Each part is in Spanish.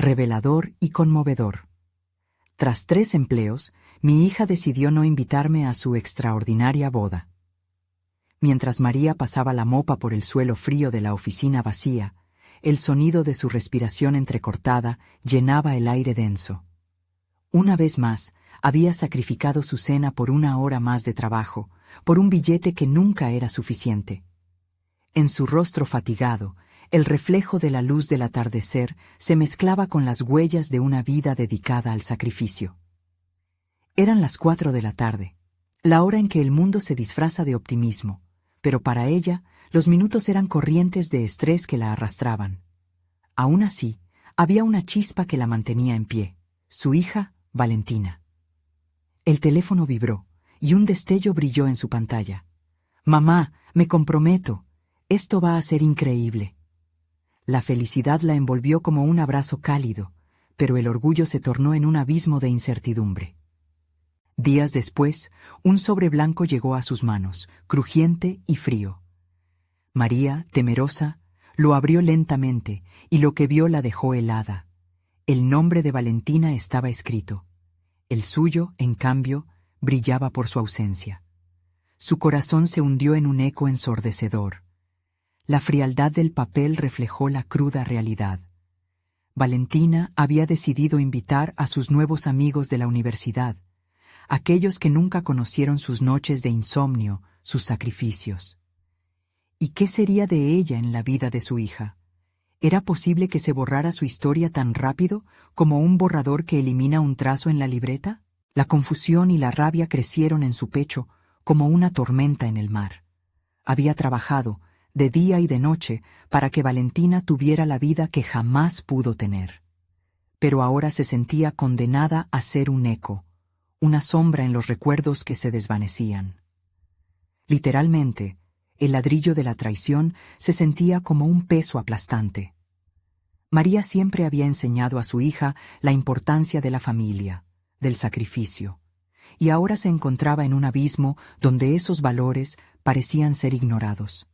revelador y conmovedor. Tras 3 empleos, mi hija decidió no invitarme a su extraordinaria boda. Mientras María pasaba la mopa por el suelo frío de la oficina vacía, el sonido de su respiración entrecortada llenaba el aire denso. Una vez más, había sacrificado su cena por 1 hora más de trabajo, por un billete que nunca era suficiente. En su rostro fatigado, el reflejo de la luz del atardecer se mezclaba con las huellas de una vida dedicada al sacrificio. Eran las 4 de la tarde, la hora en que el mundo se disfraza de optimismo, pero para ella los minutos eran corrientes de estrés que la arrastraban. Aún así, había una chispa que la mantenía en pie, su hija, Valentina. El teléfono vibró, y un destello brilló en su pantalla. «Mamá, me comprometo. Esto va a ser increíble». La felicidad la envolvió como un abrazo cálido, pero el orgullo se tornó en un abismo de incertidumbre. Días después, un sobre blanco llegó a sus manos, crujiente y frío. María, temerosa, lo abrió lentamente y lo que vio la dejó helada. El nombre de Valentina estaba escrito. El suyo, en cambio, brillaba por su ausencia. Su corazón se hundió en un eco ensordecedor. La frialdad del papel reflejó la cruda realidad. Valentina había decidido invitar a sus nuevos amigos de la universidad, aquellos que nunca conocieron sus noches de insomnio, sus sacrificios. ¿Y qué sería de ella en la vida de su hija? ¿Era posible que se borrara su historia tan rápido como un borrador que elimina un trazo en la libreta? La confusión y la rabia crecieron en su pecho como una tormenta en el mar. Había trabajado, de día y de noche, para que Valentina tuviera la vida que jamás pudo tener. Pero ahora se sentía condenada a ser un eco, una sombra en los recuerdos que se desvanecían. Literalmente, el ladrillo de la traición se sentía como un peso aplastante. María siempre había enseñado a su hija la importancia de la familia, del sacrificio, y ahora se encontraba en un abismo donde esos valores parecían ser ignorados.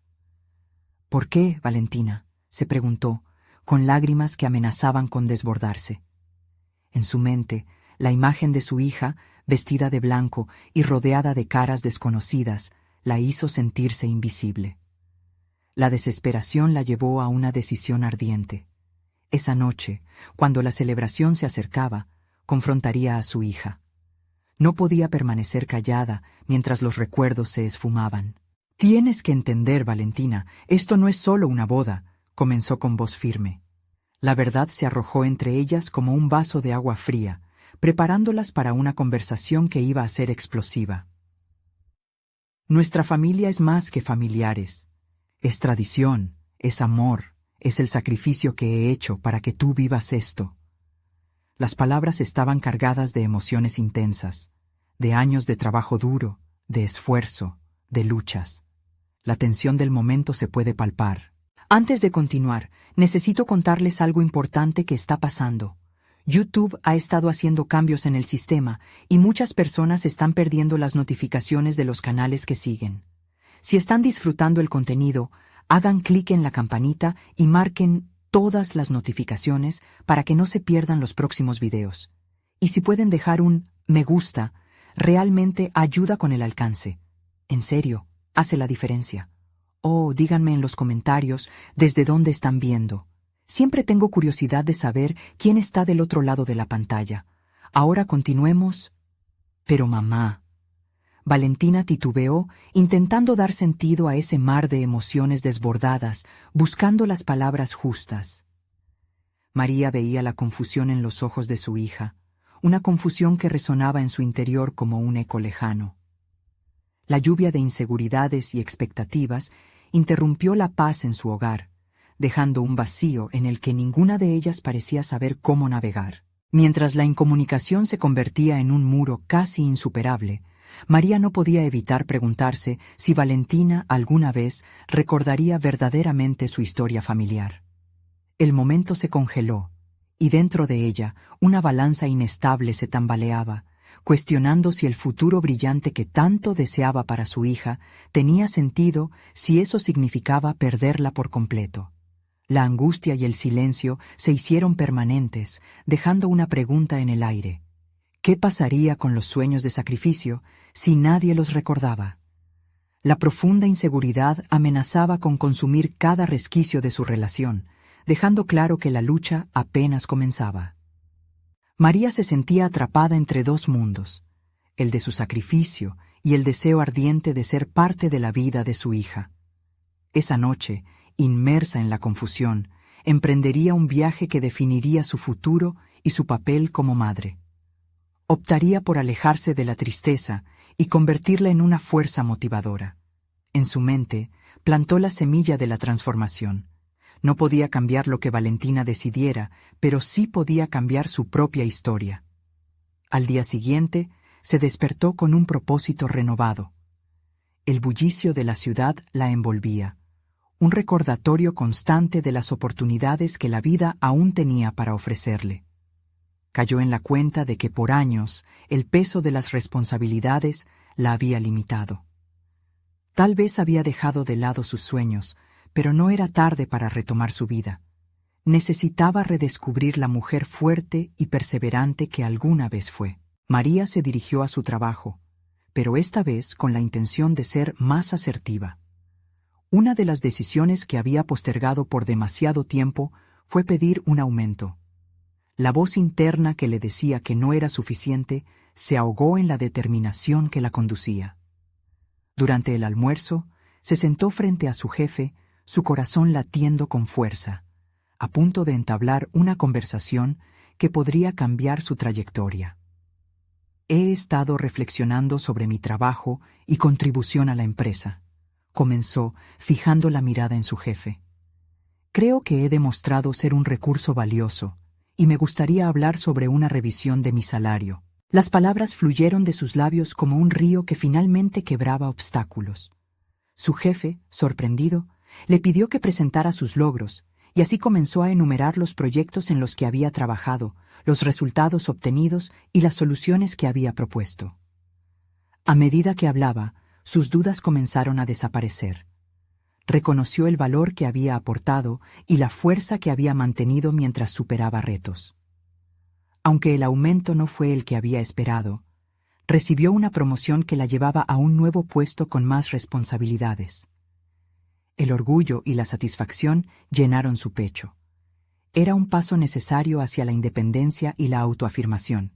«¿Por qué, Valentina?», se preguntó, con lágrimas que amenazaban con desbordarse. En su mente, la imagen de su hija, vestida de blanco y rodeada de caras desconocidas, la hizo sentirse invisible. La desesperación la llevó a una decisión ardiente. Esa noche, cuando la celebración se acercaba, confrontaría a su hija. No podía permanecer callada mientras los recuerdos se esfumaban. «Tienes que entender, Valentina, esto no es solo una boda», comenzó con voz firme. La verdad se arrojó entre ellas como un vaso de agua fría, preparándolas para una conversación que iba a ser explosiva. «Nuestra familia es más que familiares. Es tradición, es amor, es el sacrificio que he hecho para que tú vivas esto». Las palabras estaban cargadas de emociones intensas, de años de trabajo duro, de esfuerzo, de luchas. La tensión del momento se puede palpar. Antes de continuar, necesito contarles algo importante que está pasando. YouTube ha estado haciendo cambios en el sistema y muchas personas están perdiendo las notificaciones de los canales que siguen. Si están disfrutando el contenido, hagan clic en la campanita y marquen todas las notificaciones para que no se pierdan los próximos videos. Y si pueden dejar un me gusta, realmente ayuda con el alcance. En serio, hace la diferencia. Oh, díganme en los comentarios desde dónde están viendo. Siempre tengo curiosidad de saber quién está del otro lado de la pantalla. Ahora continuemos. Pero mamá. Valentina titubeó, intentando dar sentido a ese mar de emociones desbordadas, buscando las palabras justas. María veía la confusión en los ojos de su hija, una confusión que resonaba en su interior como un eco lejano. La lluvia de inseguridades y expectativas interrumpió la paz en su hogar, dejando un vacío en el que ninguna de ellas parecía saber cómo navegar. Mientras la incomunicación se convertía en un muro casi insuperable, María no podía evitar preguntarse si Valentina alguna vez recordaría verdaderamente su historia familiar. El momento se congeló, y dentro de ella una balanza inestable se tambaleaba, cuestionando si el futuro brillante que tanto deseaba para su hija tenía sentido, si eso significaba perderla por completo. La angustia y el silencio se hicieron permanentes, dejando una pregunta en el aire. ¿Qué pasaría con los sueños de sacrificio si nadie los recordaba? La profunda inseguridad amenazaba con consumir cada resquicio de su relación, dejando claro que la lucha apenas comenzaba. María se sentía atrapada entre dos mundos, el de su sacrificio y el deseo ardiente de ser parte de la vida de su hija. Esa noche, inmersa en la confusión, emprendería un viaje que definiría su futuro y su papel como madre. Optaría por alejarse de la tristeza y convertirla en una fuerza motivadora. En su mente, plantó la semilla de la transformación. No podía cambiar lo que Valentina decidiera, pero sí podía cambiar su propia historia. Al día siguiente, se despertó con un propósito renovado. El bullicio de la ciudad la envolvía, un recordatorio constante de las oportunidades que la vida aún tenía para ofrecerle. Cayó en la cuenta de que por años el peso de las responsabilidades la había limitado. Tal vez había dejado de lado sus sueños, pero no era tarde para retomar su vida. Necesitaba redescubrir la mujer fuerte y perseverante que alguna vez fue. María se dirigió a su trabajo, pero esta vez con la intención de ser más asertiva. Una de las decisiones que había postergado por demasiado tiempo fue pedir un aumento. La voz interna que le decía que no era suficiente se ahogó en la determinación que la conducía. Durante el almuerzo, se sentó frente a su jefe, su corazón latiendo con fuerza, a punto de entablar una conversación que podría cambiar su trayectoria. He estado reflexionando sobre mi trabajo y contribución a la empresa, comenzó, fijando la mirada en su jefe. Creo que he demostrado ser un recurso valioso, y me gustaría hablar sobre una revisión de mi salario. Las palabras fluyeron de sus labios como un río que finalmente quebraba obstáculos. Su jefe, sorprendido, le pidió que presentara sus logros, y así comenzó a enumerar los proyectos en los que había trabajado, los resultados obtenidos y las soluciones que había propuesto. A medida que hablaba, sus dudas comenzaron a desaparecer. Reconoció el valor que había aportado y la fuerza que había mantenido mientras superaba retos. Aunque el aumento no fue el que había esperado, recibió una promoción que la llevaba a un nuevo puesto con más responsabilidades. El orgullo y la satisfacción llenaron su pecho. Era un paso necesario hacia la independencia y la autoafirmación.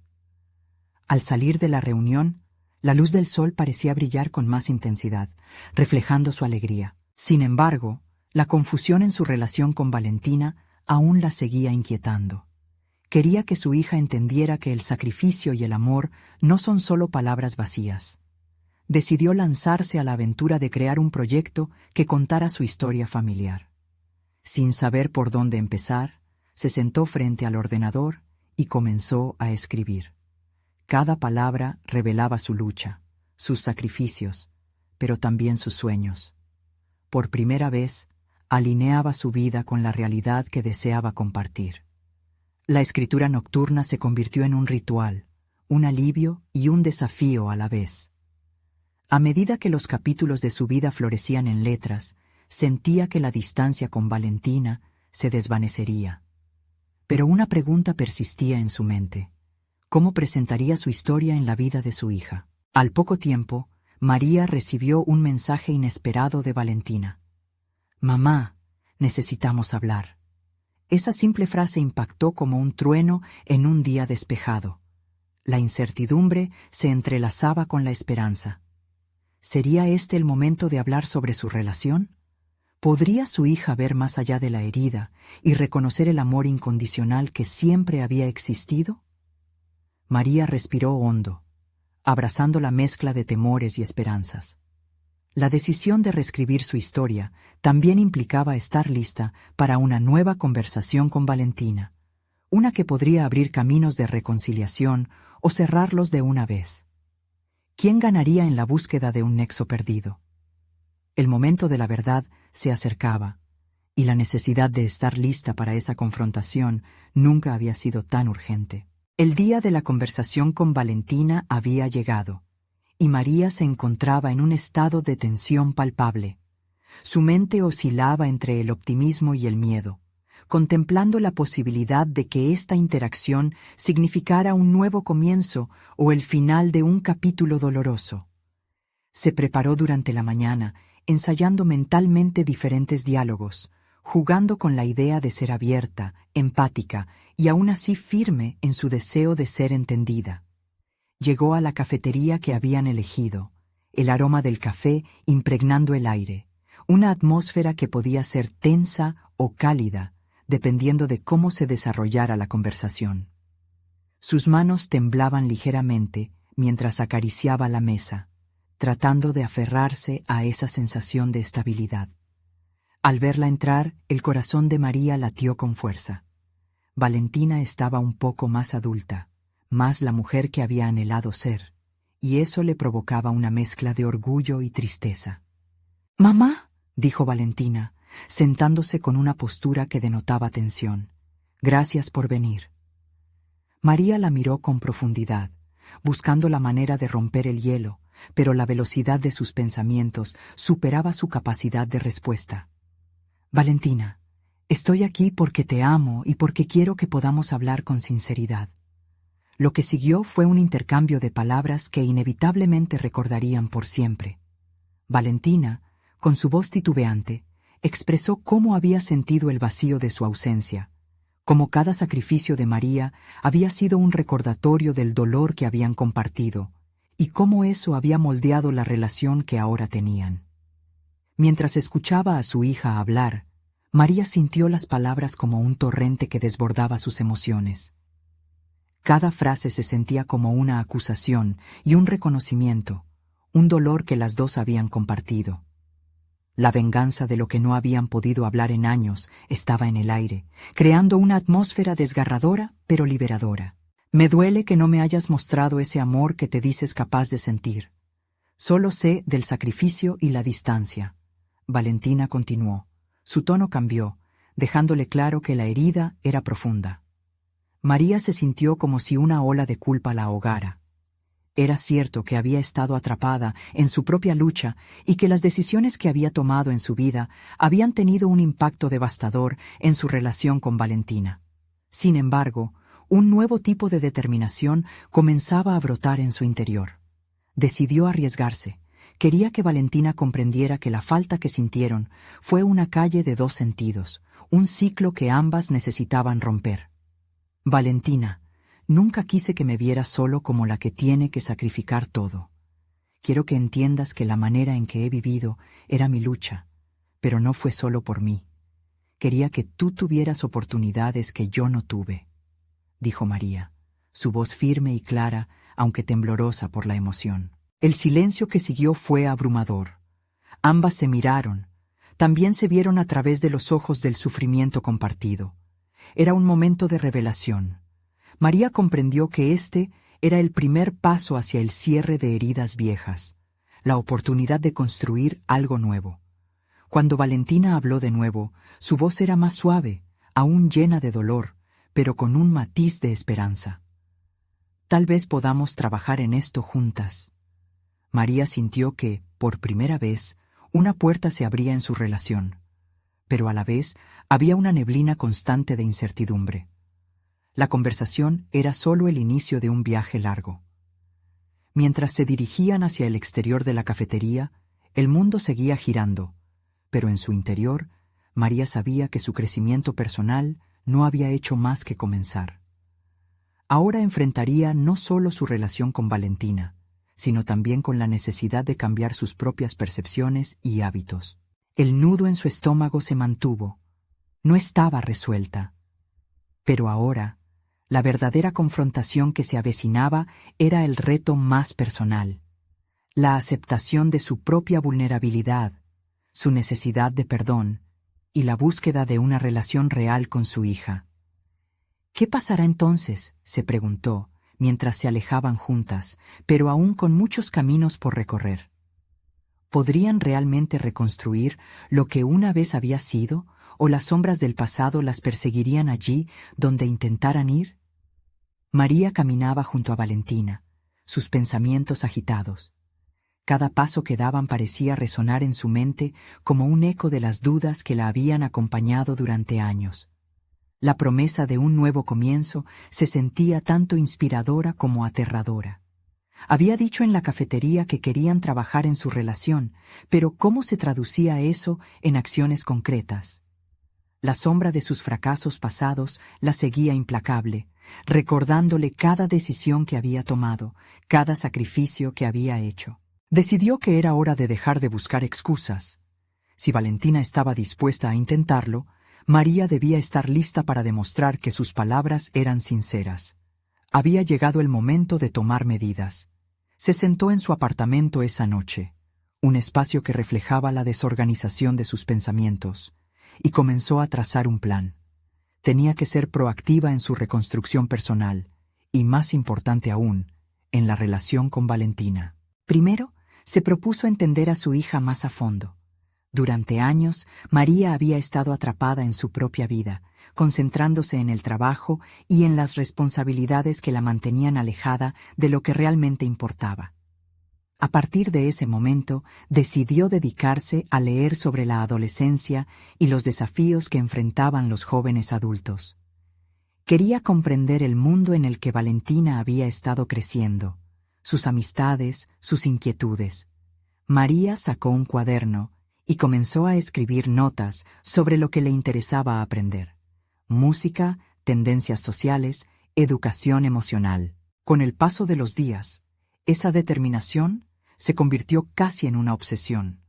Al salir de la reunión, la luz del sol parecía brillar con más intensidad, reflejando su alegría. Sin embargo, la confusión en su relación con Valentina aún la seguía inquietando. Quería que su hija entendiera que el sacrificio y el amor no son solo palabras vacías. Decidió lanzarse a la aventura de crear un proyecto que contara su historia familiar. Sin saber por dónde empezar, se sentó frente al ordenador y comenzó a escribir. Cada palabra revelaba su lucha, sus sacrificios, pero también sus sueños. Por primera vez, alineaba su vida con la realidad que deseaba compartir. La escritura nocturna se convirtió en un ritual, un alivio y un desafío a la vez. A medida que los capítulos de su vida florecían en letras, sentía que la distancia con Valentina se desvanecería. Pero una pregunta persistía en su mente: ¿cómo presentaría su historia en la vida de su hija? Al poco tiempo, María recibió un mensaje inesperado de Valentina. «Mamá, necesitamos hablar». Esa simple frase impactó como un trueno en un día despejado. La incertidumbre se entrelazaba con la esperanza. ¿Sería este el momento de hablar sobre su relación? ¿Podría su hija ver más allá de la herida y reconocer el amor incondicional que siempre había existido? María respiró hondo, abrazando la mezcla de temores y esperanzas. La decisión de reescribir su historia también implicaba estar lista para una nueva conversación con Valentina, una que podría abrir caminos de reconciliación o cerrarlos de una vez. ¿Quién ganaría en la búsqueda de un nexo perdido? El momento de la verdad se acercaba, y la necesidad de estar lista para esa confrontación nunca había sido tan urgente. El día de la conversación con Valentina había llegado, y María se encontraba en un estado de tensión palpable. Su mente oscilaba entre el optimismo y el miedo, contemplando la posibilidad de que esta interacción significara un nuevo comienzo o el final de un capítulo doloroso. Se preparó durante la mañana, ensayando mentalmente diferentes diálogos, jugando con la idea de ser abierta, empática y aún así firme en su deseo de ser entendida. Llegó a la cafetería que habían elegido, el aroma del café impregnando el aire, una atmósfera que podía ser tensa o cálida, dependiendo de cómo se desarrollara la conversación. Sus manos temblaban ligeramente mientras acariciaba la mesa, tratando de aferrarse a esa sensación de estabilidad. Al verla entrar, el corazón de María latió con fuerza. Valentina estaba un poco más adulta, más la mujer que había anhelado ser, y eso le provocaba una mezcla de orgullo y tristeza. «Mamá», dijo Valentina, sentándose con una postura que denotaba tensión. «Gracias por venir». María la miró con profundidad, buscando la manera de romper el hielo, pero la velocidad de sus pensamientos superaba su capacidad de respuesta. «Valentina, estoy aquí porque te amo y porque quiero que podamos hablar con sinceridad». Lo que siguió fue un intercambio de palabras que inevitablemente recordarían por siempre. Valentina, con su voz titubeante, expresó cómo había sentido el vacío de su ausencia, cómo cada sacrificio de María había sido un recordatorio del dolor que habían compartido, y cómo eso había moldeado la relación que ahora tenían. Mientras escuchaba a su hija hablar, María sintió las palabras como un torrente que desbordaba sus emociones. Cada frase se sentía como una acusación y un reconocimiento, un dolor que las dos habían compartido. La venganza de lo que no habían podido hablar en años estaba en el aire, creando una atmósfera desgarradora pero liberadora. «Me duele que no me hayas mostrado ese amor que te dices capaz de sentir. Solo sé del sacrificio y la distancia». Valentina continuó. Su tono cambió, dejándole claro que la herida era profunda. María se sintió como si una ola de culpa la ahogara. Era cierto que había estado atrapada en su propia lucha y que las decisiones que había tomado en su vida habían tenido un impacto devastador en su relación con Valentina. Sin embargo, un nuevo tipo de determinación comenzaba a brotar en su interior. Decidió arriesgarse. Quería que Valentina comprendiera que la falta que sintieron fue una calle de dos sentidos, un ciclo que ambas necesitaban romper. «Valentina, nunca quise que me vieras solo como la que tiene que sacrificar todo. Quiero que entiendas que la manera en que he vivido era mi lucha, pero no fue solo por mí. Quería que tú tuvieras oportunidades que yo no tuve», dijo María, su voz firme y clara, aunque temblorosa por la emoción. El silencio que siguió fue abrumador. Ambas se miraron. También se vieron a través de los ojos del sufrimiento compartido. Era un momento de revelación. María comprendió que este era el primer paso hacia el cierre de heridas viejas, la oportunidad de construir algo nuevo. Cuando Valentina habló de nuevo, su voz era más suave, aún llena de dolor, pero con un matiz de esperanza. «Tal vez podamos trabajar en esto juntas». María sintió que, por primera vez, una puerta se abría en su relación, pero a la vez había una neblina constante de incertidumbre. La conversación era solo el inicio de un viaje largo. Mientras se dirigían hacia el exterior de la cafetería, el mundo seguía girando, pero en su interior, María sabía que su crecimiento personal no había hecho más que comenzar. Ahora enfrentaría no solo su relación con Valentina, sino también con la necesidad de cambiar sus propias percepciones y hábitos. El nudo en su estómago se mantuvo. No estaba resuelta. Pero ahora, la verdadera confrontación que se avecinaba era el reto más personal. La aceptación de su propia vulnerabilidad, su necesidad de perdón y la búsqueda de una relación real con su hija. «¿Qué pasará entonces?», se preguntó, mientras se alejaban juntas, pero aún con muchos caminos por recorrer. ¿Podrían realmente reconstruir lo que una vez había sido, o las sombras del pasado las perseguirían allí donde intentaran ir? María caminaba junto a Valentina, sus pensamientos agitados. Cada paso que daban parecía resonar en su mente como un eco de las dudas que la habían acompañado durante años. La promesa de un nuevo comienzo se sentía tanto inspiradora como aterradora. Había dicho en la cafetería que querían trabajar en su relación, pero ¿cómo se traducía eso en acciones concretas? La sombra de sus fracasos pasados la seguía implacable, recordándole cada decisión que había tomado, cada sacrificio que había hecho. Decidió que era hora de dejar de buscar excusas. Si Valentina estaba dispuesta a intentarlo, María debía estar lista para demostrar que sus palabras eran sinceras. Había llegado el momento de tomar medidas. Se sentó en su apartamento esa noche, un espacio que reflejaba la desorganización de sus pensamientos, y comenzó a trazar un plan. Tenía que ser proactiva en su reconstrucción personal, y más importante aún, en la relación con Valentina. Primero, se propuso entender a su hija más a fondo. Durante años, María había estado atrapada en su propia vida, concentrándose en el trabajo y en las responsabilidades que la mantenían alejada de lo que realmente importaba. A partir de ese momento, decidió dedicarse a leer sobre la adolescencia y los desafíos que enfrentaban los jóvenes adultos. Quería comprender el mundo en el que Valentina había estado creciendo, sus amistades, sus inquietudes. María sacó un cuaderno y comenzó a escribir notas sobre lo que le interesaba aprender: música, tendencias sociales, educación emocional. Con el paso de los días, esa determinación se convirtió casi en una obsesión,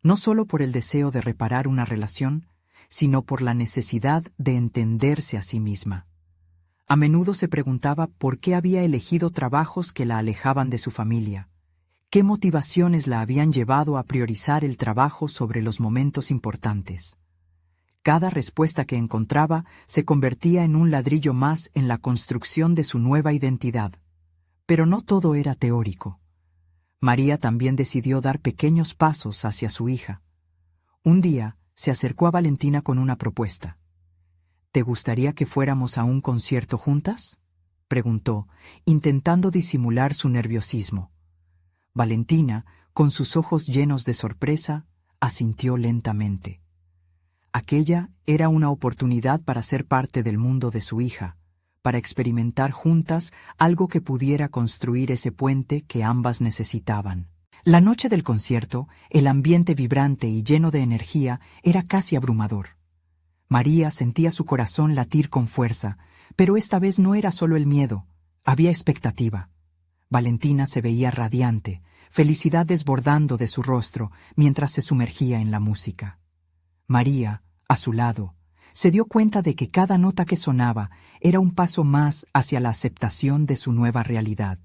no solo por el deseo de reparar una relación, sino por la necesidad de entenderse a sí misma. A menudo se preguntaba por qué había elegido trabajos que la alejaban de su familia, qué motivaciones la habían llevado a priorizar el trabajo sobre los momentos importantes. Cada respuesta que encontraba se convertía en un ladrillo más en la construcción de su nueva identidad. Pero no todo era teórico. María también decidió dar pequeños pasos hacia su hija. Un día se acercó a Valentina con una propuesta. ¿Te gustaría que fuéramos a un concierto juntas?, preguntó, intentando disimular su nerviosismo. Valentina, con sus ojos llenos de sorpresa, asintió lentamente. Aquella era una oportunidad para ser parte del mundo de su hija, para experimentar juntas algo que pudiera construir ese puente que ambas necesitaban. La noche del concierto, el ambiente vibrante y lleno de energía era casi abrumador. María sentía su corazón latir con fuerza, pero esta vez no era solo el miedo, había expectativa. Valentina se veía radiante, felicidad desbordando de su rostro mientras se sumergía en la música. María, a su lado, se dio cuenta de que cada nota que sonaba era un paso más hacia la aceptación de su nueva realidad.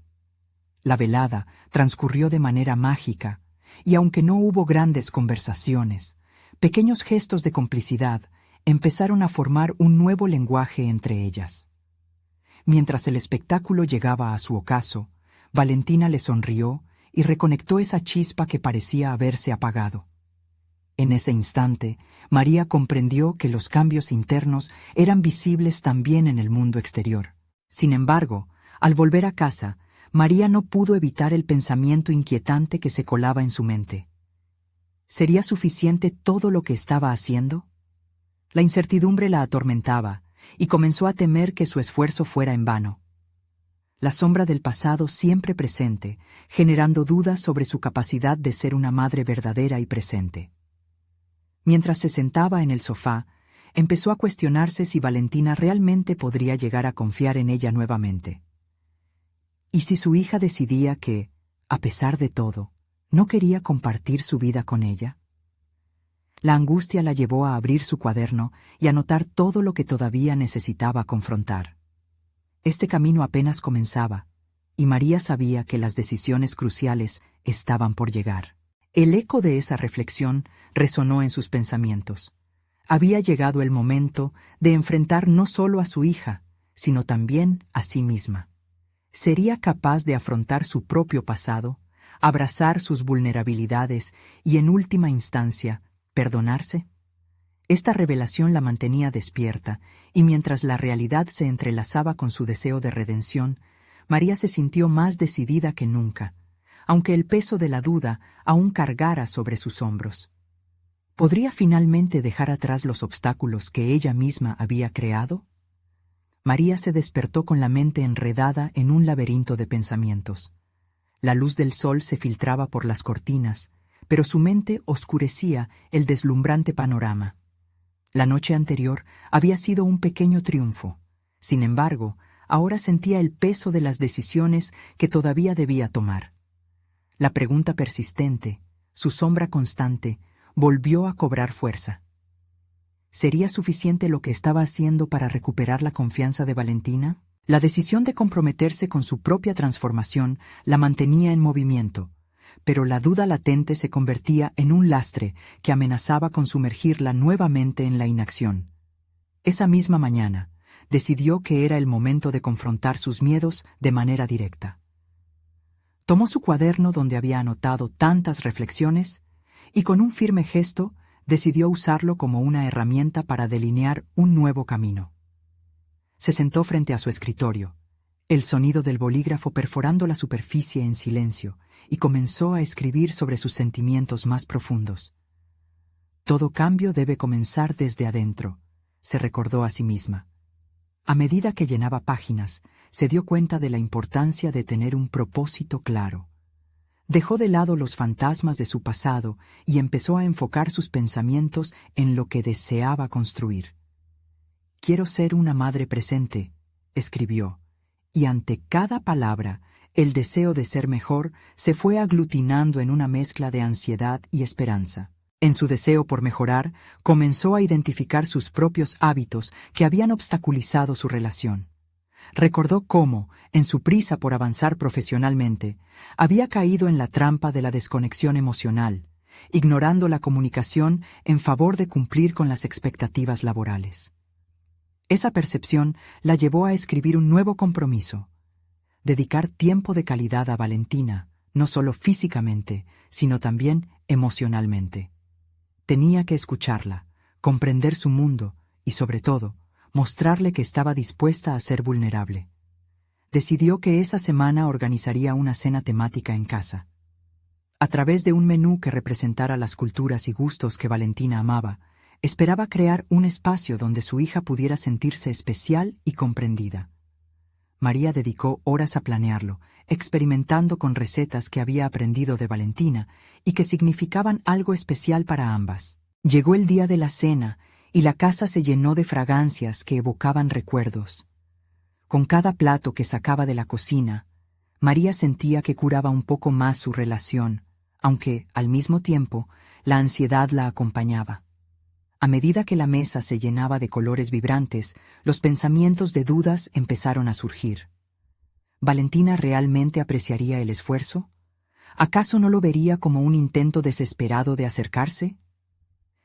La velada transcurrió de manera mágica, y aunque no hubo grandes conversaciones, pequeños gestos de complicidad empezaron a formar un nuevo lenguaje entre ellas. Mientras el espectáculo llegaba a su ocaso, Valentina le sonrió y reconectó esa chispa que parecía haberse apagado. En ese instante, María comprendió que los cambios internos eran visibles también en el mundo exterior. Sin embargo, al volver a casa, María no pudo evitar el pensamiento inquietante que se colaba en su mente. ¿Sería suficiente todo lo que estaba haciendo? La incertidumbre la atormentaba, y comenzó a temer que su esfuerzo fuera en vano. La sombra del pasado siempre presente, generando dudas sobre su capacidad de ser una madre verdadera y presente. Mientras se sentaba en el sofá, empezó a cuestionarse si Valentina realmente podría llegar a confiar en ella nuevamente. ¿Y si su hija decidía que, a pesar de todo, no quería compartir su vida con ella? La angustia la llevó a abrir su cuaderno y anotar todo lo que todavía necesitaba confrontar. Este camino apenas comenzaba, y María sabía que las decisiones cruciales estaban por llegar. El eco de esa reflexión resonó en sus pensamientos. Había llegado el momento de enfrentar no solo a su hija, sino también a sí misma. ¿Sería capaz de afrontar su propio pasado, abrazar sus vulnerabilidades y, en última instancia, perdonarse? Esta revelación la mantenía despierta, y mientras la realidad se entrelazaba con su deseo de redención, María se sintió más decidida que nunca. aunque el peso de la duda aún cargara sobre sus hombros. ¿Podría finalmente dejar atrás los obstáculos que ella misma había creado? María se despertó con la mente enredada en un laberinto de pensamientos. La luz del sol se filtraba por las cortinas, pero su mente oscurecía el deslumbrante panorama. La noche anterior había sido un pequeño triunfo. Sin embargo, ahora sentía el peso de las decisiones que todavía debía tomar. La pregunta persistente, su sombra constante, volvió a cobrar fuerza. ¿Sería suficiente lo que estaba haciendo para recuperar la confianza de Valentina? La decisión de comprometerse con su propia transformación la mantenía en movimiento, pero la duda latente se convertía en un lastre que amenazaba con sumergirla nuevamente en la inacción. Esa misma mañana, decidió que era el momento de confrontar sus miedos de manera directa. Tomó su cuaderno donde había anotado tantas reflexiones y con un firme gesto decidió usarlo como una herramienta para delinear un nuevo camino. Se sentó frente a su escritorio, el sonido del bolígrafo perforando la superficie en silencio, y comenzó a escribir sobre sus sentimientos más profundos. Todo cambio debe comenzar desde adentro, se recordó a sí misma. A medida que llenaba páginas, se dio cuenta de la importancia de tener un propósito claro. Dejó de lado los fantasmas de su pasado y empezó a enfocar sus pensamientos en lo que deseaba construir. «Quiero ser una madre presente», escribió, y ante cada palabra, el deseo de ser mejor se fue aglutinando en una mezcla de ansiedad y esperanza. En su deseo por mejorar, comenzó a identificar sus propios hábitos que habían obstaculizado su relación. Recordó cómo, en su prisa por avanzar profesionalmente, había caído en la trampa de la desconexión emocional, ignorando la comunicación en favor de cumplir con las expectativas laborales. Esa percepción la llevó a escribir un nuevo compromiso: dedicar tiempo de calidad a Valentina, no solo físicamente, sino también emocionalmente. Tenía que escucharla, comprender su mundo y, sobre todo, mostrarle que estaba dispuesta a ser vulnerable. Decidió que esa semana organizaría una cena temática en casa. A través de un menú que representara las culturas y gustos que Valentina amaba, esperaba crear un espacio donde su hija pudiera sentirse especial y comprendida. María dedicó horas a planearlo, experimentando con recetas que había aprendido de Valentina y que significaban algo especial para ambas. Llegó el día de la cena y la casa se llenó de fragancias que evocaban recuerdos. Con cada plato que sacaba de la cocina, María sentía que curaba un poco más su relación, aunque, al mismo tiempo, la ansiedad la acompañaba. A medida que la mesa se llenaba de colores vibrantes, los pensamientos de dudas empezaron a surgir. ¿Valentina realmente apreciaría el esfuerzo? ¿Acaso no lo vería como un intento desesperado de acercarse?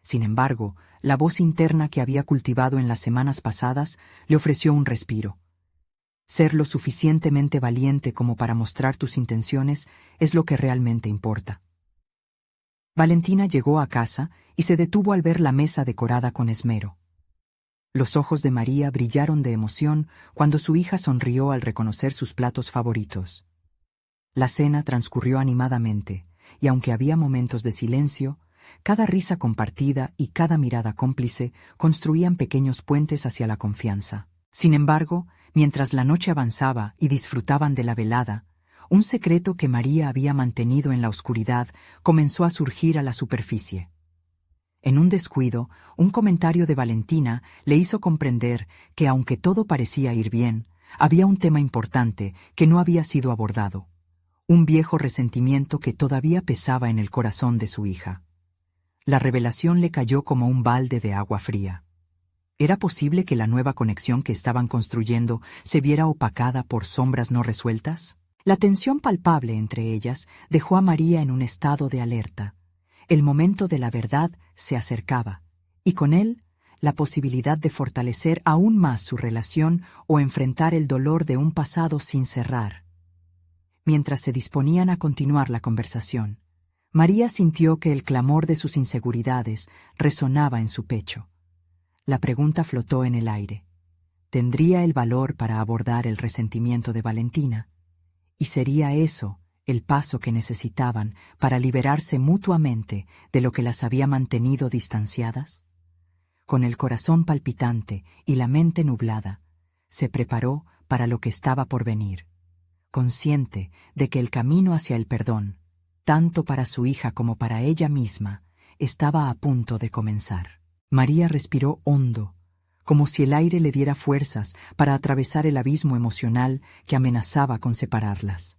Sin embargo, la voz interna que había cultivado en las semanas pasadas le ofreció un respiro. Ser lo suficientemente valiente como para mostrar tus intenciones es lo que realmente importa. Valentina llegó a casa y se detuvo al ver la mesa decorada con esmero. Los ojos de María brillaron de emoción cuando su hija sonrió al reconocer sus platos favoritos. La cena transcurrió animadamente, y aunque había momentos de silencio, cada risa compartida y cada mirada cómplice construían pequeños puentes hacia la confianza. Sin embargo, mientras la noche avanzaba y disfrutaban de la velada, un secreto que María había mantenido en la oscuridad comenzó a surgir a la superficie. En un descuido, un comentario de Valentina le hizo comprender que, aunque todo parecía ir bien, había un tema importante que no había sido abordado, un viejo resentimiento que todavía pesaba en el corazón de su hija. La revelación le cayó como un balde de agua fría. ¿Era posible que la nueva conexión que estaban construyendo se viera opacada por sombras no resueltas? La tensión palpable entre ellas dejó a María en un estado de alerta. El momento de la verdad se acercaba, y con él la posibilidad de fortalecer aún más su relación o enfrentar el dolor de un pasado sin cerrar. Mientras se disponían a continuar la conversación, María sintió que el clamor de sus inseguridades resonaba en su pecho. La pregunta flotó en el aire. ¿Tendría el valor para abordar el resentimiento de Valentina? ¿Y sería eso el paso que necesitaban para liberarse mutuamente de lo que las había mantenido distanciadas? Con el corazón palpitante y la mente nublada, se preparó para lo que estaba por venir, consciente de que el camino hacia el perdón, tanto para su hija como para ella misma, estaba a punto de comenzar. María respiró hondo, como si el aire le diera fuerzas para atravesar el abismo emocional que amenazaba con separarlas.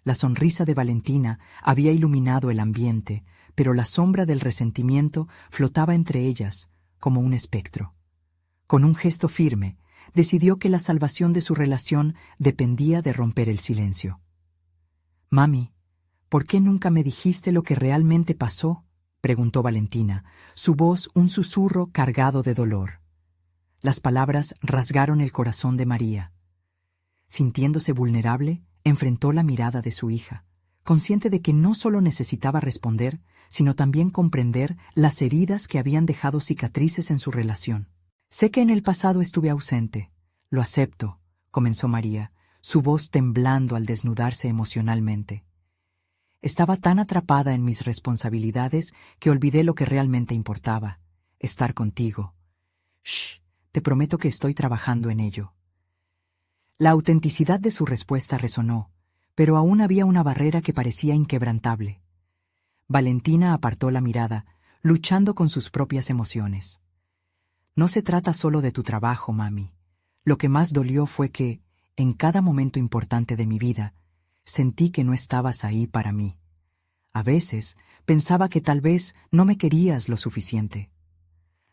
La sonrisa de Valentina había iluminado el ambiente, pero la sombra del resentimiento flotaba entre ellas como un espectro. Con un gesto firme, decidió que la salvación de su relación dependía de romper el silencio. «Mami, ¿por qué nunca me dijiste lo que realmente pasó?», preguntó Valentina, su voz un susurro cargado de dolor. Las palabras rasgaron el corazón de María. Sintiéndose vulnerable, enfrentó la mirada de su hija, consciente de que no solo necesitaba responder, sino también comprender las heridas que habían dejado cicatrices en su relación. «Sé que en el pasado estuve ausente, lo acepto», comenzó María, su voz temblando al desnudarse emocionalmente. «Estaba tan atrapada en mis responsabilidades que olvidé lo que realmente importaba, estar contigo. Shh, te prometo que estoy trabajando en ello». La autenticidad de su respuesta resonó, pero aún había una barrera que parecía inquebrantable. Valentina apartó la mirada, luchando con sus propias emociones. «No se trata solo de tu trabajo, mami. Lo que más dolió fue que, en cada momento importante de mi vida, sentí que no estabas ahí para mí. A veces pensaba que tal vez no me querías lo suficiente».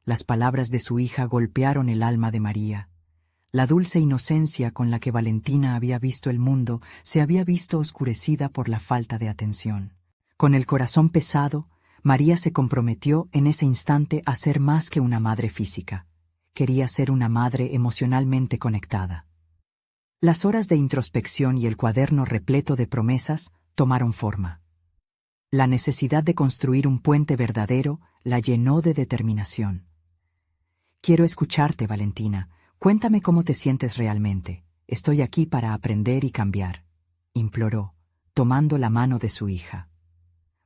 Las palabras de su hija golpearon el alma de María. La dulce inocencia con la que Valentina había visto el mundo se había visto oscurecida por la falta de atención. Con el corazón pesado, María se comprometió en ese instante a ser más que una madre física. Quería ser una madre emocionalmente conectada. Las horas de introspección y el cuaderno repleto de promesas tomaron forma. La necesidad de construir un puente verdadero la llenó de determinación. «Quiero escucharte, Valentina. Cuéntame cómo te sientes realmente. Estoy aquí para aprender y cambiar», imploró, tomando la mano de su hija.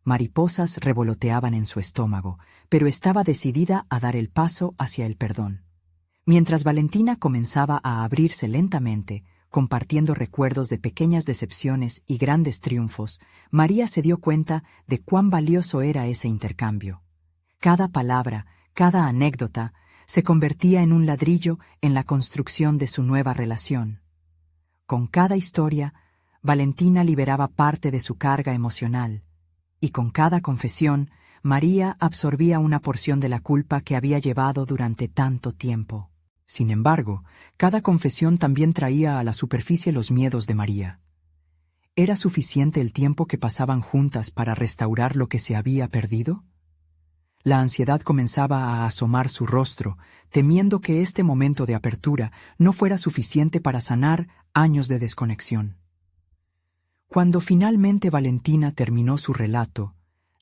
Mariposas revoloteaban en su estómago, pero estaba decidida a dar el paso hacia el perdón. Mientras Valentina comenzaba a abrirse lentamente, compartiendo recuerdos de pequeñas decepciones y grandes triunfos, María se dio cuenta de cuán valioso era ese intercambio. Cada palabra, cada anécdota, se convertía en un ladrillo en la construcción de su nueva relación. Con cada historia, Valentina liberaba parte de su carga emocional, y con cada confesión, María absorbía una porción de la culpa que había llevado durante tanto tiempo. Sin embargo, cada confesión también traía a la superficie los miedos de María. ¿Era suficiente el tiempo que pasaban juntas para restaurar lo que se había perdido? La ansiedad comenzaba a asomar su rostro, temiendo que este momento de apertura no fuera suficiente para sanar años de desconexión. Cuando finalmente Valentina terminó su relato,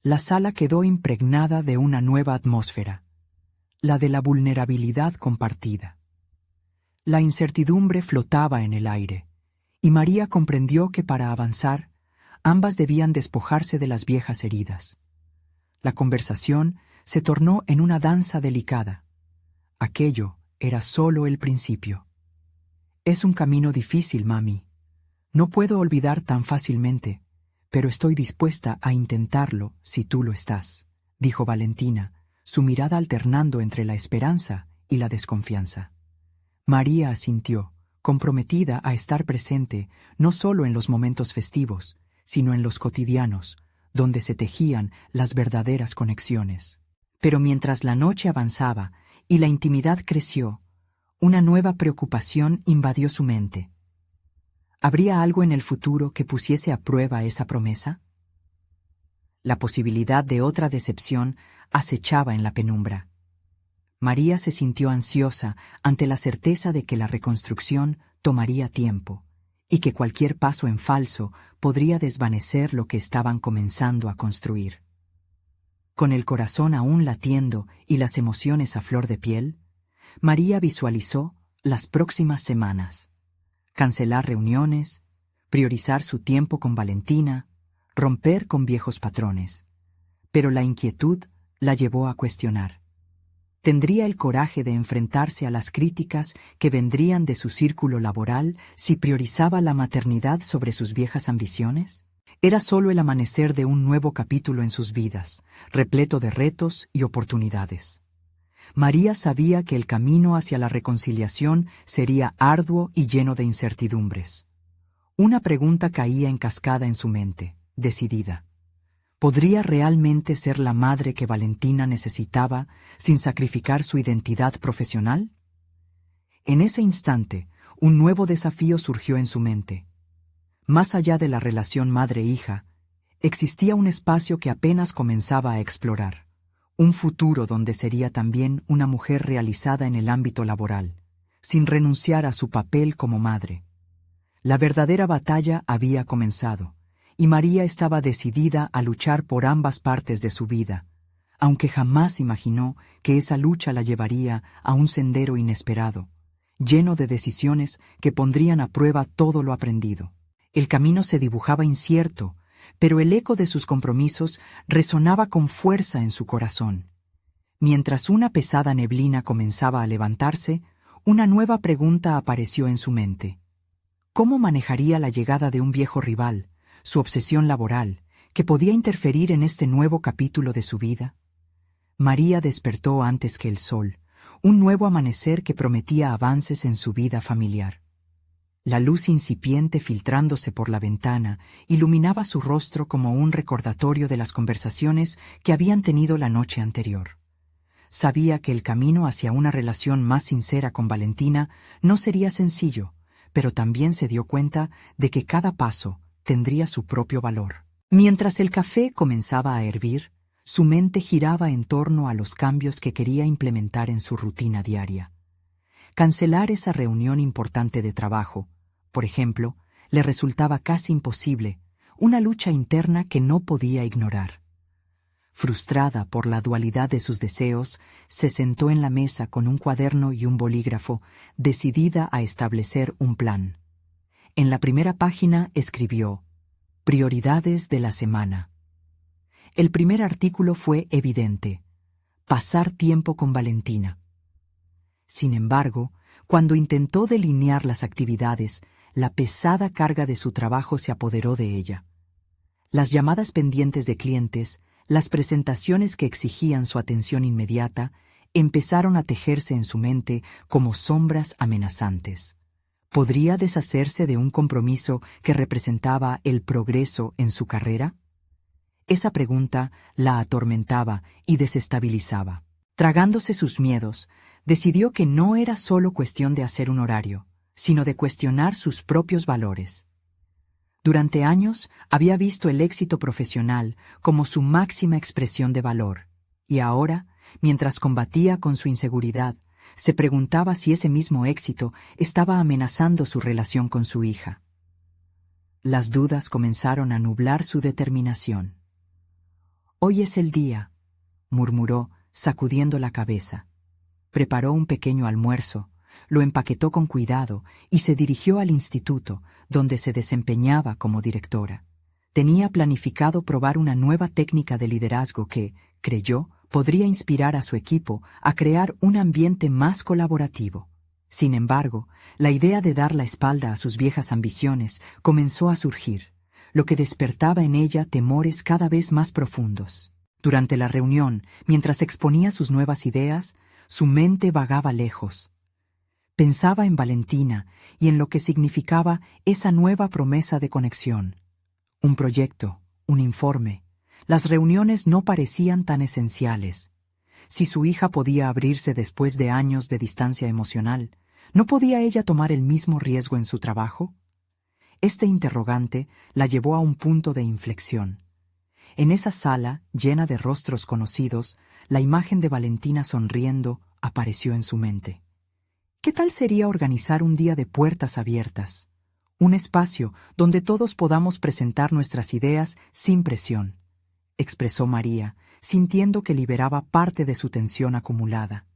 la sala quedó impregnada de una nueva atmósfera, la de la vulnerabilidad compartida. La incertidumbre flotaba en el aire, y María comprendió que para avanzar, ambas debían despojarse de las viejas heridas. La conversación se tornó en una danza delicada. Aquello era solo el principio. «Es un camino difícil, mami. No puedo olvidar tan fácilmente, pero estoy dispuesta a intentarlo si tú lo estás», dijo Valentina, su mirada alternando entre la esperanza y la desconfianza. María asintió, comprometida a estar presente no solo en los momentos festivos, sino en los cotidianos, donde se tejían las verdaderas conexiones. Pero mientras la noche avanzaba y la intimidad creció, una nueva preocupación invadió su mente. ¿Habría algo en el futuro que pusiese a prueba esa promesa? La posibilidad de otra decepción acechaba en la penumbra. María se sintió ansiosa ante la certeza de que la reconstrucción tomaría tiempo y que cualquier paso en falso podría desvanecer lo que estaban comenzando a construir. Con el corazón aún latiendo y las emociones a flor de piel, María visualizó las próximas semanas: cancelar reuniones, priorizar su tiempo con Valentina, romper con viejos patrones. Pero la inquietud la llevó a cuestionar. ¿Tendría el coraje de enfrentarse a las críticas que vendrían de su círculo laboral si priorizaba la maternidad sobre sus viejas ambiciones? Era solo el amanecer de un nuevo capítulo en sus vidas, repleto de retos y oportunidades. María sabía que el camino hacia la reconciliación sería arduo y lleno de incertidumbres. Una pregunta caía en cascada en su mente, decidida. ¿Podría realmente ser la madre que Valentina necesitaba sin sacrificar su identidad profesional? En ese instante, un nuevo desafío surgió en su mente. Más allá de la relación madre-hija, existía un espacio que apenas comenzaba a explorar, un futuro donde sería también una mujer realizada en el ámbito laboral, sin renunciar a su papel como madre. La verdadera batalla había comenzado, y María estaba decidida a luchar por ambas partes de su vida, aunque jamás imaginó que esa lucha la llevaría a un sendero inesperado, lleno de decisiones que pondrían a prueba todo lo aprendido. El camino se dibujaba incierto, pero el eco de sus compromisos resonaba con fuerza en su corazón. Mientras una pesada neblina comenzaba a levantarse, una nueva pregunta apareció en su mente. ¿Cómo manejaría la llegada de un viejo rival, su obsesión laboral, que podía interferir en este nuevo capítulo de su vida? María despertó antes que el sol, un nuevo amanecer que prometía avances en su vida familiar. La luz incipiente filtrándose por la ventana iluminaba su rostro como un recordatorio de las conversaciones que habían tenido la noche anterior. Sabía que el camino hacia una relación más sincera con Valentina no sería sencillo, pero también se dio cuenta de que cada paso tendría su propio valor. Mientras el café comenzaba a hervir, su mente giraba en torno a los cambios que quería implementar en su rutina diaria. Cancelar esa reunión importante de trabajo, por ejemplo, le resultaba casi imposible, una lucha interna que no podía ignorar. Frustrada por la dualidad de sus deseos, se sentó en la mesa con un cuaderno y un bolígrafo, decidida a establecer un plan. En la primera página escribió: Prioridades de la semana. El primer artículo fue evidente: pasar tiempo con Valentina. Sin embargo, cuando intentó delinear las actividades, la pesada carga de su trabajo se apoderó de ella. Las llamadas pendientes de clientes, las presentaciones que exigían su atención inmediata, empezaron a tejerse en su mente como sombras amenazantes. ¿Podría deshacerse de un compromiso que representaba el progreso en su carrera? Esa pregunta la atormentaba y desestabilizaba. Tragándose sus miedos, decidió que no era solo cuestión de hacer un horario, sino de cuestionar sus propios valores. Durante años había visto el éxito profesional como su máxima expresión de valor, y ahora, mientras combatía con su inseguridad, se preguntaba si ese mismo éxito estaba amenazando su relación con su hija. Las dudas comenzaron a nublar su determinación. «Hoy es el día», murmuró, sacudiendo la cabeza. Preparó un pequeño almuerzo, lo empaquetó con cuidado y se dirigió al instituto, donde se desempeñaba como directora. Tenía planificado probar una nueva técnica de liderazgo que, creyó, podría inspirar a su equipo a crear un ambiente más colaborativo. Sin embargo, la idea de dar la espalda a sus viejas ambiciones comenzó a surgir, lo que despertaba en ella temores cada vez más profundos. Durante la reunión, mientras exponía sus nuevas ideas, su mente vagaba lejos. Pensaba en Valentina y en lo que significaba esa nueva promesa de conexión. Un proyecto, un informe. Las reuniones no parecían tan esenciales. Si su hija podía abrirse después de años de distancia emocional, ¿no podía ella tomar el mismo riesgo en su trabajo? Este interrogante la llevó a un punto de inflexión. En esa sala, llena de rostros conocidos, la imagen de Valentina sonriendo apareció en su mente. ¿Qué tal sería organizar un día de puertas abiertas? Un espacio donde todos podamos presentar nuestras ideas sin presión, expresó María, sintiendo que liberaba parte de su tensión acumulada.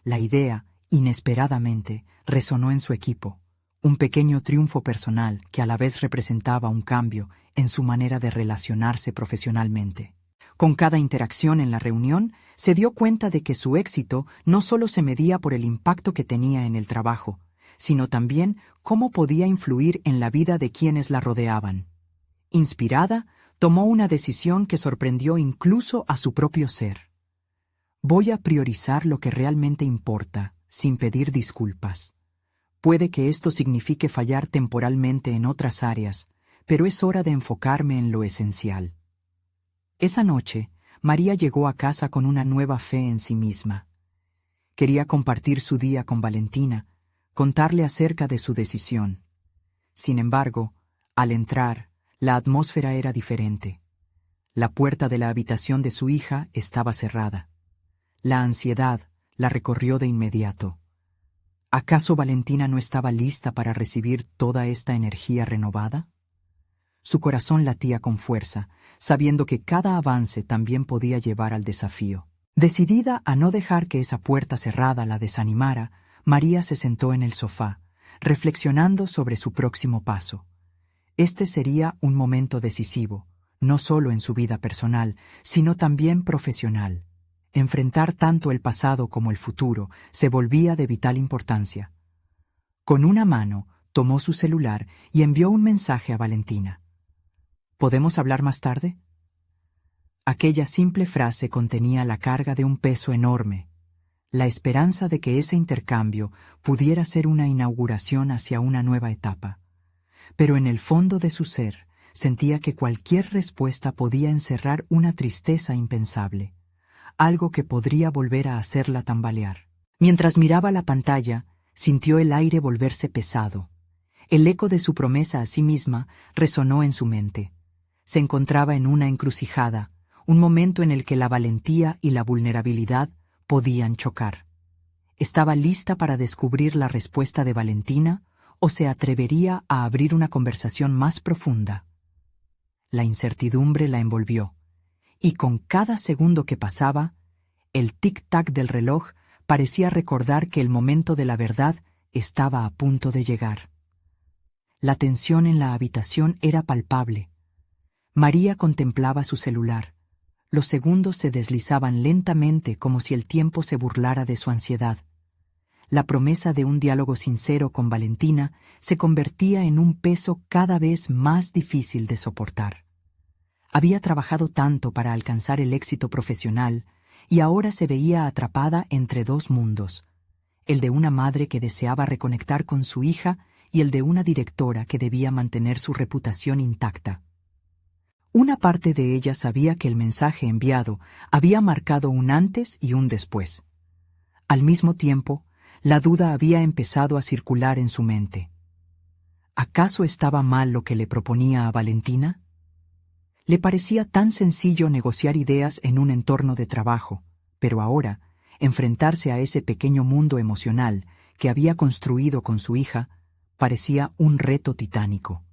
La idea, inesperadamente, resonó en su equipo. un pequeño triunfo personal que a la vez representaba un cambio en su manera de relacionarse profesionalmente. Con cada interacción en la reunión, se dio cuenta de que su éxito no solo se medía por el impacto que tenía en el trabajo, sino también cómo podía influir en la vida de quienes la rodeaban. Inspirada, tomó una decisión que sorprendió incluso a su propio ser. Voy a priorizar lo que realmente importa, sin pedir disculpas. Puede que esto signifique fallar temporalmente en otras áreas, pero es hora de enfocarme en lo esencial. Esa noche, María llegó a casa con una nueva fe en sí misma. Quería compartir su día con Valentina, contarle acerca de su decisión. Sin embargo, al entrar, la atmósfera era diferente. La puerta de la habitación de su hija estaba cerrada. La ansiedad la recorrió de inmediato. ¿Acaso Valentina no estaba lista para recibir toda esta energía renovada? Su corazón latía con fuerza, sabiendo que cada avance también podía llevar al desafío. Decidida a no dejar que esa puerta cerrada la desanimara, María se sentó en el sofá, reflexionando sobre su próximo paso. Este sería un momento decisivo, no solo en su vida personal, sino también profesional. Enfrentar tanto el pasado como el futuro se volvía de vital importancia. Con una mano, tomó su celular y envió un mensaje a Valentina. ¿Podemos hablar más tarde? Aquella simple frase contenía la carga de un peso enorme, la esperanza de que ese intercambio pudiera ser una inauguración hacia una nueva etapa. Pero en el fondo de su ser sentía que cualquier respuesta podía encerrar una tristeza impensable, algo que podría volver a hacerla tambalear. Mientras miraba la pantalla, sintió el aire volverse pesado. El eco de su promesa a sí misma resonó en su mente. Se encontraba en una encrucijada, un momento en el que la valentía y la vulnerabilidad podían chocar. ¿Estaba lista para descubrir la respuesta de Valentina o se atrevería a abrir una conversación más profunda? La incertidumbre la envolvió, y con cada segundo que pasaba, el tic-tac del reloj parecía recordar que el momento de la verdad estaba a punto de llegar. La tensión en la habitación era palpable. María contemplaba su celular. Los segundos se deslizaban lentamente como si el tiempo se burlara de su ansiedad. La promesa de un diálogo sincero con Valentina se convertía en un peso cada vez más difícil de soportar. Había trabajado tanto para alcanzar el éxito profesional y ahora se veía atrapada entre dos mundos, el de una madre que deseaba reconectar con su hija y el de una directora que debía mantener su reputación intacta. Una parte de ella sabía que el mensaje enviado había marcado un antes y un después. Al mismo tiempo, la duda había empezado a circular en su mente. ¿Acaso estaba mal lo que le proponía a Valentina? Le parecía tan sencillo negociar ideas en un entorno de trabajo, pero ahora, enfrentarse a ese pequeño mundo emocional que había construido con su hija, parecía un reto titánico.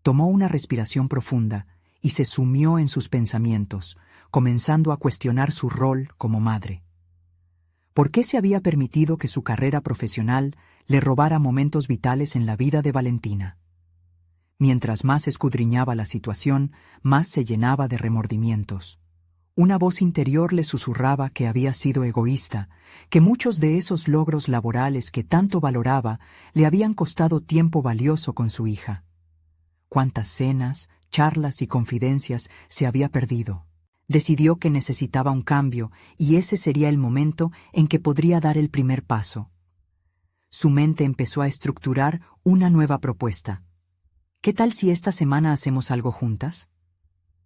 Tomó una respiración profunda y se sumió en sus pensamientos, comenzando a cuestionar su rol como madre. ¿Por qué se había permitido que su carrera profesional le robara momentos vitales en la vida de Valentina? Mientras más escudriñaba la situación, más se llenaba de remordimientos. Una voz interior le susurraba que había sido egoísta, que muchos de esos logros laborales que tanto valoraba le habían costado tiempo valioso con su hija. Cuántas cenas, charlas y confidencias se había perdido. Decidió que necesitaba un cambio y ese sería el momento en que podría dar el primer paso. Su mente empezó a estructurar una nueva propuesta. ¿Qué tal si esta semana hacemos algo juntas?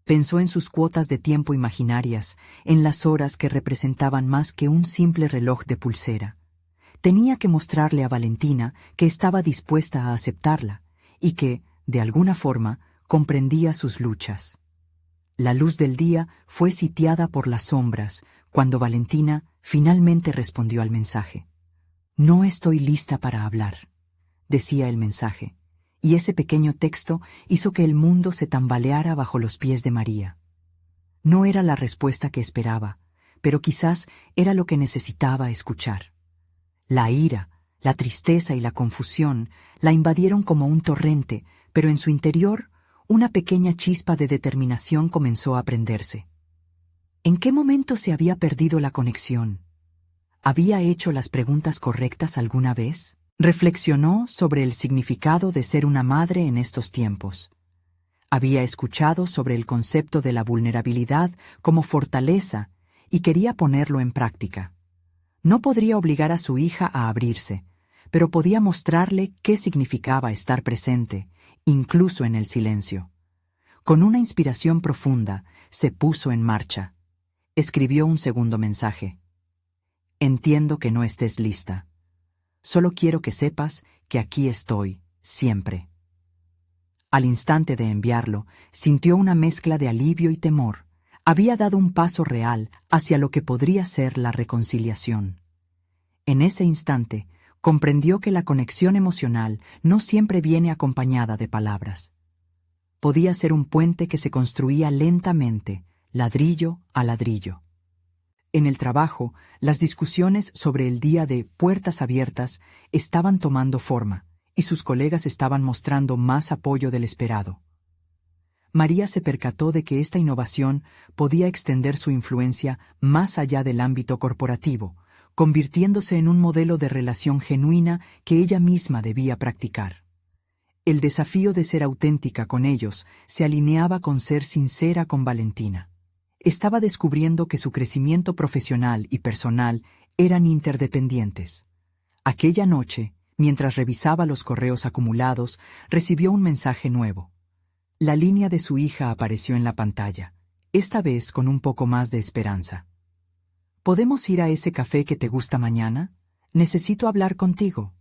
Pensó en sus cuotas de tiempo imaginarias, en las horas que representaban más que un simple reloj de pulsera. Tenía que mostrarle a Valentina que estaba dispuesta a aceptarla y que, de alguna forma, comprendía sus luchas. La luz del día fue sitiada por las sombras cuando Valentina finalmente respondió al mensaje. «No estoy lista para hablar», decía el mensaje, y ese pequeño texto hizo que el mundo se tambaleara bajo los pies de María. No era la respuesta que esperaba, pero quizás era lo que necesitaba escuchar. La ira, La tristeza y la confusión la invadieron como un torrente, pero en su interior una pequeña chispa de determinación comenzó a prenderse. ¿En qué momento se había perdido la conexión? ¿Había hecho las preguntas correctas alguna vez? Reflexionó sobre el significado de ser una madre en estos tiempos. Había escuchado sobre el concepto de la vulnerabilidad como fortaleza y quería ponerlo en práctica. No podría obligar a su hija a abrirse, pero podía mostrarle qué significaba estar presente, incluso en el silencio. Con una inspiración profunda, se puso en marcha. Escribió un segundo mensaje. Entiendo que no estés lista. Solo quiero que sepas que aquí estoy, siempre. Al instante de enviarlo, sintió una mezcla de alivio y temor. Había dado un paso real hacia lo que podría ser la reconciliación. En ese instante, comprendió que la conexión emocional no siempre viene acompañada de palabras. Podía ser un puente que se construía lentamente, ladrillo a ladrillo. En el trabajo, las discusiones sobre el día de puertas abiertas estaban tomando forma, y sus colegas estaban mostrando más apoyo del esperado. María se percató de que esta innovación podía extender su influencia más allá del ámbito corporativo, convirtiéndose en un modelo de relación genuina que ella misma debía practicar. El desafío de ser auténtica con ellos se alineaba con ser sincera con Valentina. Estaba descubriendo que su crecimiento profesional y personal eran interdependientes. Aquella noche, mientras revisaba los correos acumulados, recibió un mensaje nuevo. La línea de su hija apareció en la pantalla, esta vez con un poco más de esperanza. ¿Podemos ir a ese café que te gusta mañana? Necesito hablar contigo.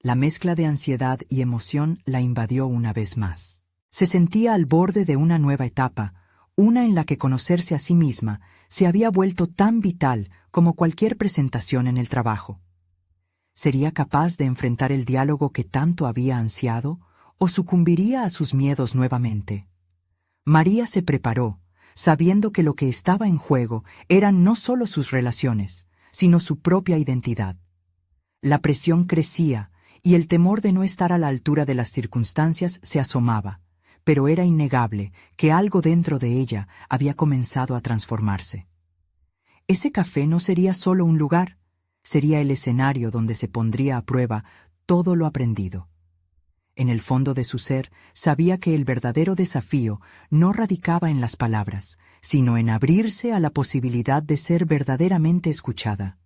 La mezcla de ansiedad y emoción la invadió una vez más. Se sentía al borde de una nueva etapa, una en la que conocerse a sí misma se había vuelto tan vital como cualquier presentación en el trabajo. ¿Sería capaz de enfrentar el diálogo que tanto había ansiado o sucumbiría a sus miedos nuevamente? María se preparó, sabiendo que lo que estaba en juego eran no solo sus relaciones, sino su propia identidad. La presión crecía y el temor de no estar a la altura de las circunstancias se asomaba, pero era innegable que algo dentro de ella había comenzado a transformarse. Ese café no sería solo un lugar, sería el escenario donde se pondría a prueba todo lo aprendido. En el fondo de su ser sabía que el verdadero desafío no radicaba en las palabras, sino en abrirse a la posibilidad de ser verdaderamente escuchada.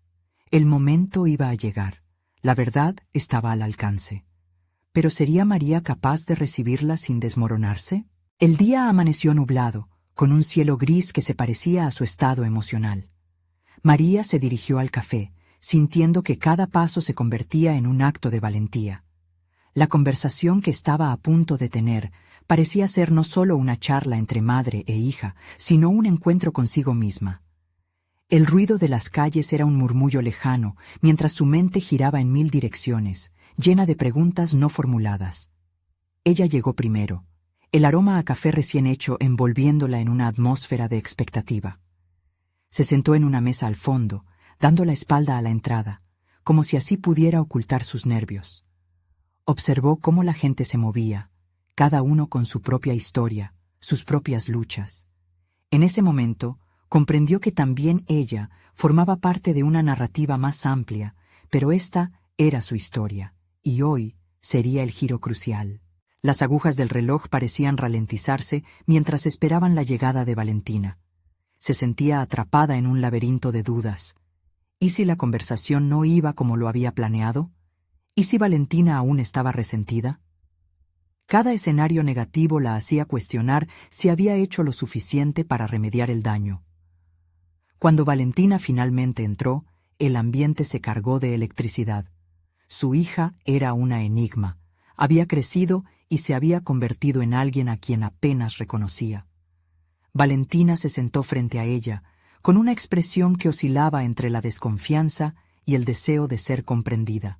El momento iba a llegar, la verdad estaba al alcance. ¿Pero sería María capaz de recibirla sin desmoronarse? El día amaneció nublado, con un cielo gris que se parecía a su estado emocional. María se dirigió al café, sintiendo que cada paso se convertía en un acto de valentía. La conversación que estaba a punto de tener parecía ser no solo una charla entre madre e hija, sino un encuentro consigo misma. El ruido de las calles era un murmullo lejano, mientras su mente giraba en 1000 direcciones, llena de preguntas no formuladas. Ella llegó primero, el aroma a café recién hecho envolviéndola en una atmósfera de expectativa. Se sentó en una mesa al fondo, dando la espalda a la entrada, como si así pudiera ocultar sus nervios. Observó cómo la gente se movía, cada uno con su propia historia, sus propias luchas. En ese momento, comprendió que también ella formaba parte de una narrativa más amplia, pero esta era su historia, y hoy sería el giro crucial. Las agujas del reloj parecían ralentizarse mientras esperaban la llegada de Valentina. Se sentía atrapada en un laberinto de dudas. ¿Y si la conversación no iba como lo había planeado? ¿Y si Valentina aún estaba resentida? Cada escenario negativo la hacía cuestionar si había hecho lo suficiente para remediar el daño. Cuando Valentina finalmente entró, el ambiente se cargó de electricidad. Su hija era una enigma. Había crecido y se había convertido en alguien a quien apenas reconocía. Valentina se sentó frente a ella, con una expresión que oscilaba entre la desconfianza y el deseo de ser comprendida.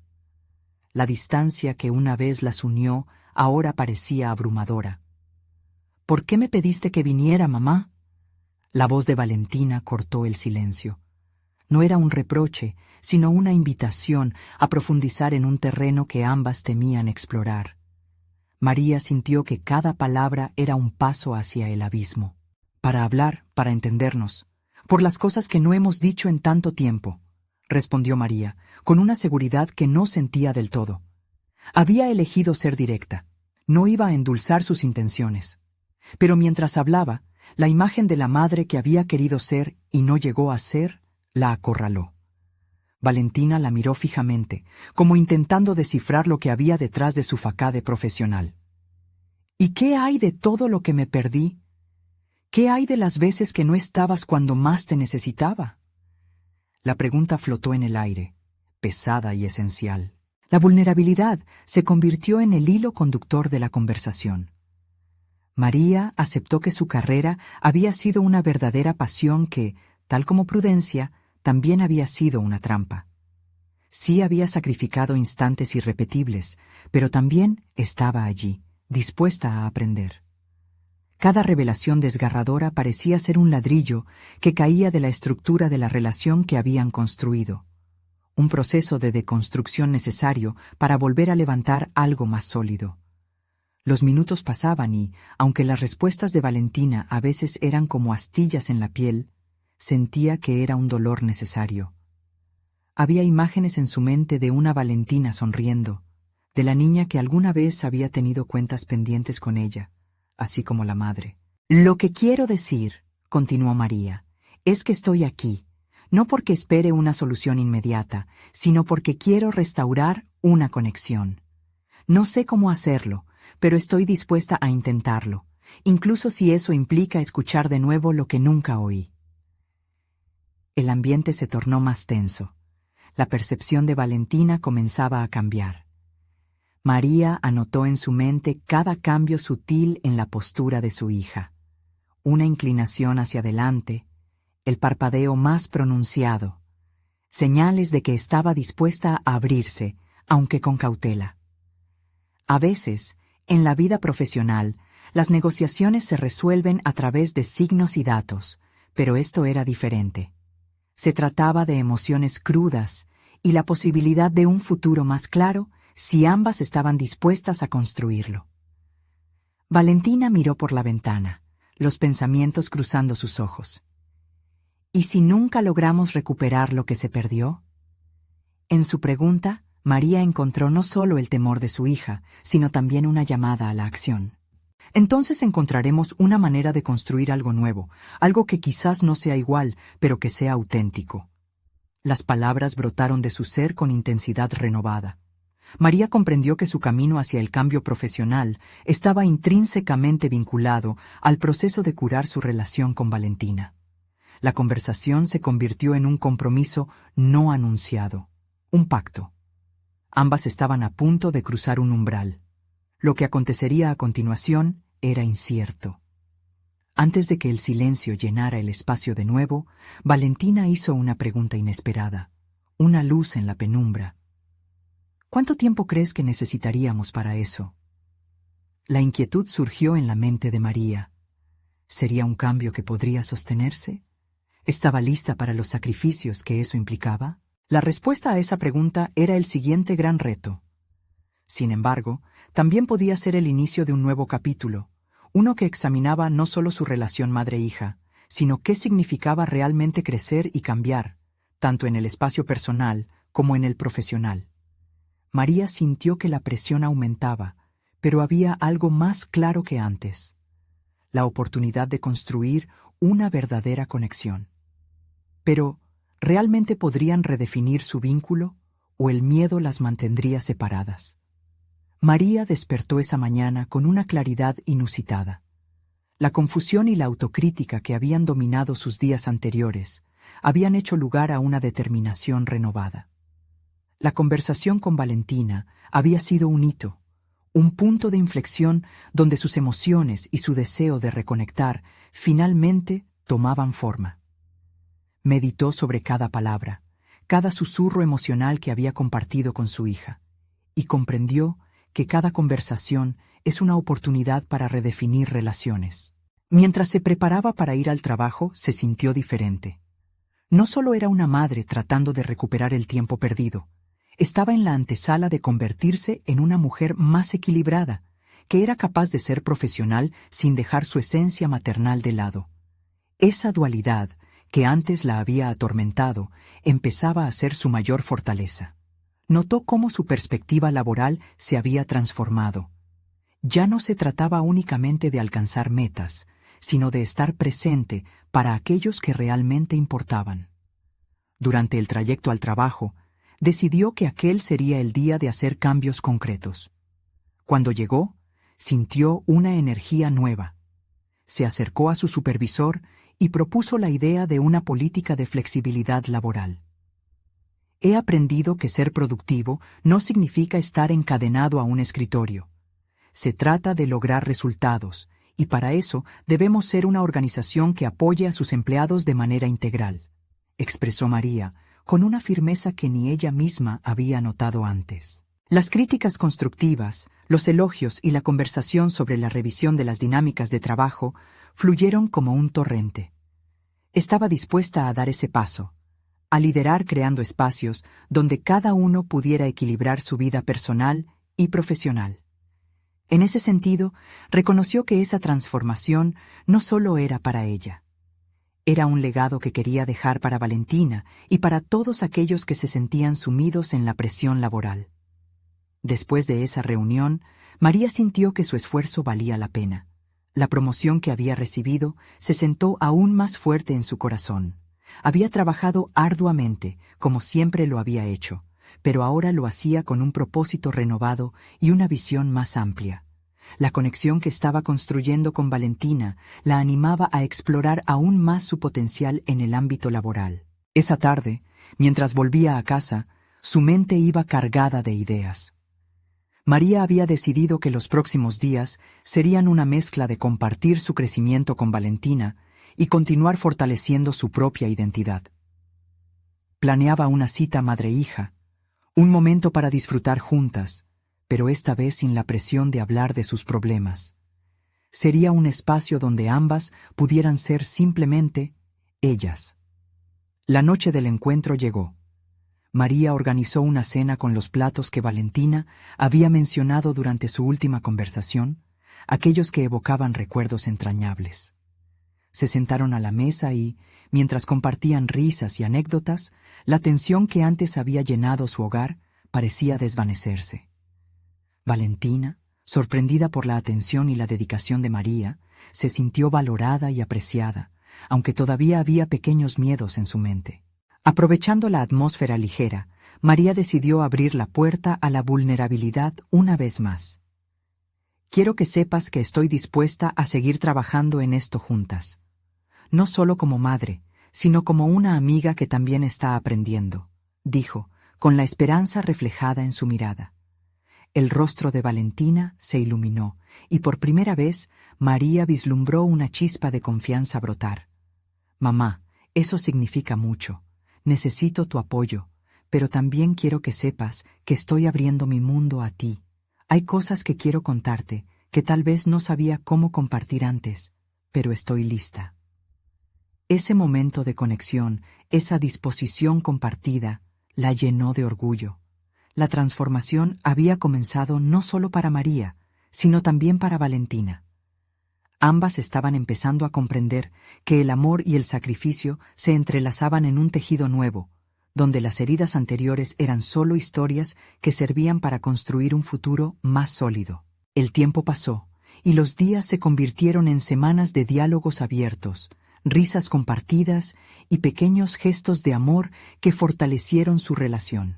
La distancia que una vez las unió ahora parecía abrumadora. ¿Por qué me pediste que viniera, mamá? La voz de Valentina cortó el silencio. No era un reproche, sino una invitación a profundizar en un terreno que ambas temían explorar. María sintió que cada palabra era un paso hacia el abismo. Para hablar, para entendernos, por las cosas que no hemos dicho en tanto tiempo, respondió María, con una seguridad que no sentía del todo. Había elegido ser directa. No iba a endulzar sus intenciones. Pero mientras hablaba, la imagen de la madre que había querido ser y no llegó a ser, la acorraló. Valentina la miró fijamente, como intentando descifrar lo que había detrás de su facade profesional. ¿Y qué hay de todo lo que me perdí? ¿Qué hay de las veces que no estabas cuando más te necesitaba? La pregunta flotó en el aire, pesada y esencial. La vulnerabilidad se convirtió en el hilo conductor de la conversación. María aceptó que su carrera había sido una verdadera pasión que, tal como Prudencia, también había sido una trampa. Sí había sacrificado instantes irrepetibles, pero también estaba allí, dispuesta a aprender. Cada revelación desgarradora parecía ser un ladrillo que caía de la estructura de la relación que habían construido. Un proceso de deconstrucción necesario para volver a levantar algo más sólido. Los minutos pasaban y, aunque las respuestas de Valentina a veces eran como astillas en la piel, sentía que era un dolor necesario. Había imágenes en su mente de una Valentina sonriendo, de la niña que alguna vez había tenido cuentas pendientes con ella, así como la madre. «Lo que quiero decir», continuó María, «es que estoy aquí, no porque espere una solución inmediata, sino porque quiero restaurar una conexión. No sé cómo hacerlo, pero estoy dispuesta a intentarlo, incluso si eso implica escuchar de nuevo lo que nunca oí». El ambiente se tornó más tenso. La percepción de Valentina comenzaba a cambiar. María anotó en su mente cada cambio sutil en la postura de su hija. Una inclinación hacia adelante, el parpadeo más pronunciado, señales de que estaba dispuesta a abrirse, aunque con cautela. A veces, en la vida profesional, las negociaciones se resuelven a través de signos y datos, pero esto era diferente. Se trataba de emociones crudas y la posibilidad de un futuro más claro si ambas estaban dispuestas a construirlo. Valentina miró por la ventana, los pensamientos cruzando sus ojos. ¿Y si nunca logramos recuperar lo que se perdió? En su pregunta, María encontró no solo el temor de su hija, sino también una llamada a la acción. Entonces encontraremos una manera de construir algo nuevo, algo que quizás no sea igual, pero que sea auténtico. Las palabras brotaron de su ser con intensidad renovada. María comprendió que su camino hacia el cambio profesional estaba intrínsecamente vinculado al proceso de curar su relación con Valentina. La conversación se convirtió en un compromiso no anunciado, un pacto. Ambas estaban a punto de cruzar un umbral. Lo que acontecería a continuación era incierto. Antes de que el silencio llenara el espacio de nuevo, Valentina hizo una pregunta inesperada, una luz en la penumbra. ¿Cuánto tiempo crees que necesitaríamos para eso? La inquietud surgió en la mente de María. ¿Sería un cambio que podría sostenerse? ¿Estaba lista para los sacrificios que eso implicaba? La respuesta a esa pregunta era el siguiente gran reto. Sin embargo, también podía ser el inicio de un nuevo capítulo, uno que examinaba no solo su relación madre-hija, sino qué significaba realmente crecer y cambiar, tanto en el espacio personal como en el profesional. María sintió que la presión aumentaba, pero había algo más claro que antes: la oportunidad de construir una verdadera conexión. Pero, ¿realmente podrían redefinir su vínculo o el miedo las mantendría separadas? María despertó esa mañana con una claridad inusitada. La confusión y la autocrítica que habían dominado sus días anteriores habían hecho lugar a una determinación renovada. La conversación con Valentina había sido un hito, un punto de inflexión donde sus emociones y su deseo de reconectar finalmente tomaban forma. Meditó sobre cada palabra, cada susurro emocional que había compartido con su hija, y comprendió que cada conversación es una oportunidad para redefinir relaciones. Mientras se preparaba para ir al trabajo, se sintió diferente. No solo era una madre tratando de recuperar el tiempo perdido, estaba en la antesala de convertirse en una mujer más equilibrada, que era capaz de ser profesional sin dejar su esencia maternal de lado. Esa dualidad, que antes la había atormentado, empezaba a ser su mayor fortaleza. Notó cómo su perspectiva laboral se había transformado. Ya no se trataba únicamente de alcanzar metas, sino de estar presente para aquellos que realmente importaban. Durante el trayecto al trabajo, decidió que aquel sería el día de hacer cambios concretos. Cuando llegó, sintió una energía nueva. Se acercó a su supervisor y propuso la idea de una política de flexibilidad laboral. He aprendido que ser productivo no significa estar encadenado a un escritorio. Se trata de lograr resultados, y para eso debemos ser una organización que apoye a sus empleados de manera integral, expresó María, con una firmeza que ni ella misma había notado antes. Las críticas constructivas, los elogios y la conversación sobre la revisión de las dinámicas de trabajo fluyeron como un torrente. Estaba dispuesta a dar ese paso, a liderar creando espacios donde cada uno pudiera equilibrar su vida personal y profesional. En ese sentido, reconoció que esa transformación no solo era para ella. Era un legado que quería dejar para Valentina y para todos aquellos que se sentían sumidos en la presión laboral. Después de esa reunión, María sintió que su esfuerzo valía la pena. La promoción que había recibido se sentó aún más fuerte en su corazón. Había trabajado arduamente, como siempre lo había hecho, pero ahora lo hacía con un propósito renovado y una visión más amplia. La conexión que estaba construyendo con Valentina la animaba a explorar aún más su potencial en el ámbito laboral. Esa tarde, mientras volvía a casa, su mente iba cargada de ideas. María había decidido que los próximos días serían una mezcla de compartir su crecimiento con Valentina y continuar fortaleciendo su propia identidad. Planeaba una cita madre-hija, un momento para disfrutar juntas, pero esta vez sin la presión de hablar de sus problemas. Sería un espacio donde ambas pudieran ser simplemente ellas. La noche del encuentro llegó. María organizó una cena con los platos que Valentina había mencionado durante su última conversación, aquellos que evocaban recuerdos entrañables. Se sentaron a la mesa y, mientras compartían risas y anécdotas, la tensión que antes había llenado su hogar parecía desvanecerse. Valentina, sorprendida por la atención y la dedicación de María, se sintió valorada y apreciada, aunque todavía había pequeños miedos en su mente. Aprovechando la atmósfera ligera, María decidió abrir la puerta a la vulnerabilidad una vez más. Quiero que sepas que estoy dispuesta a seguir trabajando en esto juntas. No solo como madre, sino como una amiga que también está aprendiendo, dijo, con la esperanza reflejada en su mirada. El rostro de Valentina se iluminó, y por primera vez María vislumbró una chispa de confianza brotar. Mamá, eso significa mucho. Necesito tu apoyo, pero también quiero que sepas que estoy abriendo mi mundo a ti. Hay cosas que quiero contarte, que tal vez no sabía cómo compartir antes, pero estoy lista. Ese momento de conexión, esa disposición compartida, la llenó de orgullo. La transformación había comenzado no solo para María, sino también para Valentina. Ambas estaban empezando a comprender que el amor y el sacrificio se entrelazaban en un tejido nuevo, donde las heridas anteriores eran solo historias que servían para construir un futuro más sólido. El tiempo pasó, y los días se convirtieron en semanas de diálogos abiertos, risas compartidas y pequeños gestos de amor que fortalecieron su relación.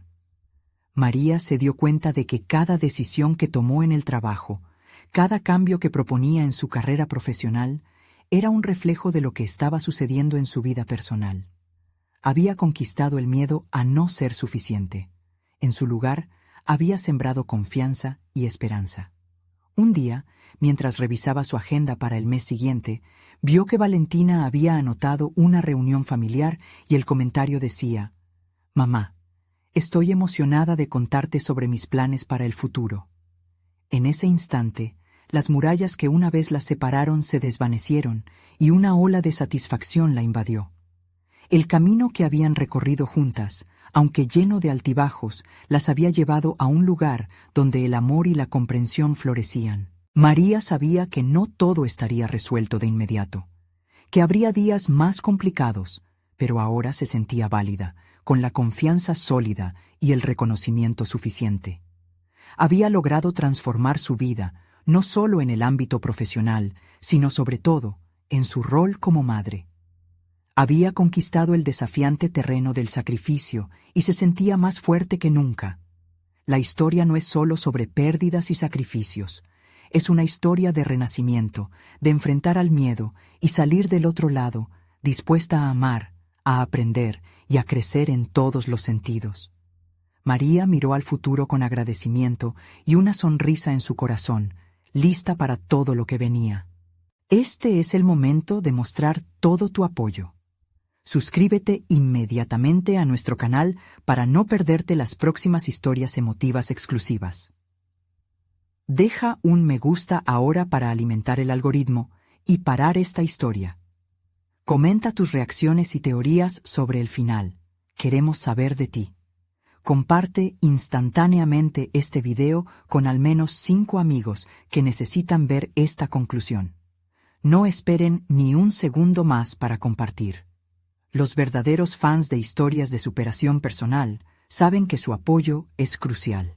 María se dio cuenta de que cada decisión que tomó en el trabajo, cada cambio que proponía en su carrera profesional, era un reflejo de lo que estaba sucediendo en su vida personal. Había conquistado el miedo a no ser suficiente. En su lugar, había sembrado confianza y esperanza. Un día, mientras revisaba su agenda para el mes siguiente, vio que Valentina había anotado una reunión familiar y el comentario decía: «Mamá, estoy emocionada de contarte sobre mis planes para el futuro». En ese instante, las murallas que una vez las separaron se desvanecieron y una ola de satisfacción la invadió. El camino que habían recorrido juntas, aunque lleno de altibajos, las había llevado a un lugar donde el amor y la comprensión florecían. María sabía que no todo estaría resuelto de inmediato, que habría días más complicados, pero ahora se sentía válida, con la confianza sólida y el reconocimiento suficiente. Había logrado transformar su vida, no solo en el ámbito profesional, sino sobre todo en su rol como madre. Había conquistado el desafiante terreno del sacrificio y se sentía más fuerte que nunca. La historia no es solo sobre pérdidas y sacrificios, es una historia de renacimiento, de enfrentar al miedo y salir del otro lado, dispuesta a amar, a aprender y a crecer en todos los sentidos. María miró al futuro con agradecimiento y una sonrisa en su corazón, lista para todo lo que venía. Este es el momento de mostrar todo tu apoyo. Suscríbete inmediatamente a nuestro canal para no perderte las próximas historias emotivas exclusivas. Deja un me gusta ahora para alimentar el algoritmo y parar esta historia. Comenta tus reacciones y teorías sobre el final. Queremos saber de ti. Comparte instantáneamente este video con al menos 5 amigos que necesitan ver esta conclusión. No esperen ni un segundo más para compartir. Los verdaderos fans de historias de superación personal saben que su apoyo es crucial.